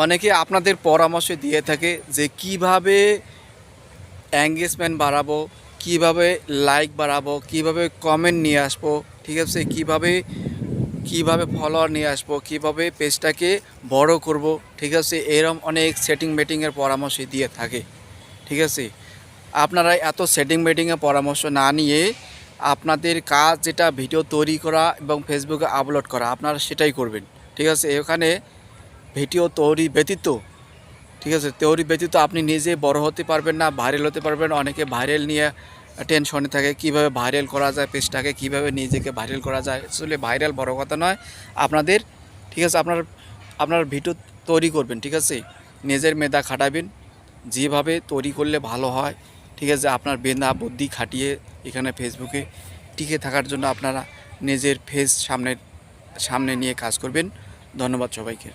অনেকে আপনাদের পরামর্শ দিয়ে থাকে যে কিভাবে এঙ্গেজমেন্ট বাড়াবো, কিভাবে লাইক বাড়াবো, কিভাবে কমেন্ট নিয়ে আসবো, ঠিক আছে, কিভাবে ফলোয়ার নিয়ে আসবো, কিভাবে পেজটাকে বড় করব, ঠিক আছে, এরকম অনেক সেটিং মেটিংয়ের পরামর্শ দিয়ে থাকে, ঠিক আছে। আপনারা এত সেটিং মেটিংয়ের পরামর্শ না নিয়ে আপনাদের কাজ যেটা ভিডিও তৈরি করা এবং ফেসবুকে আপলোড করা, আপনারা সেটাই করবেন, ঠিক আছে। এখানে ভিডিও তৈরি ব্যতীত, ঠিক আছে, তৈরি ব্যতীত আপনি নিজে বড় হতে পারবেন না, ভাইরাল হতে পারবেন। অনেকে ভাইরাল নিয়ে টেনশনে থাকে, কিভাবে ভাইরাল করা যায় পেজটাকে, কিভাবে নিজেকে ভাইরাল করা যায়। আসলে ভাইরাল বড় কথা নয় আপনাদের, ঠিক আছে। আপনার ভিডিও তৈরি করবেন, ঠিক আছে, নিজের মেধা খাটাবেন, যেভাবে তৈরি করলে ভালো হয়, ঠিক আছে। আপনার মেধা বুদ্ধি খাটিয়ে এখানে ফেসবুকে টিকে থাকার জন্য আপনারা নিজের ফেস সামনে নিয়ে কাজ করবেন। ধন্যবাদ সবাইকে।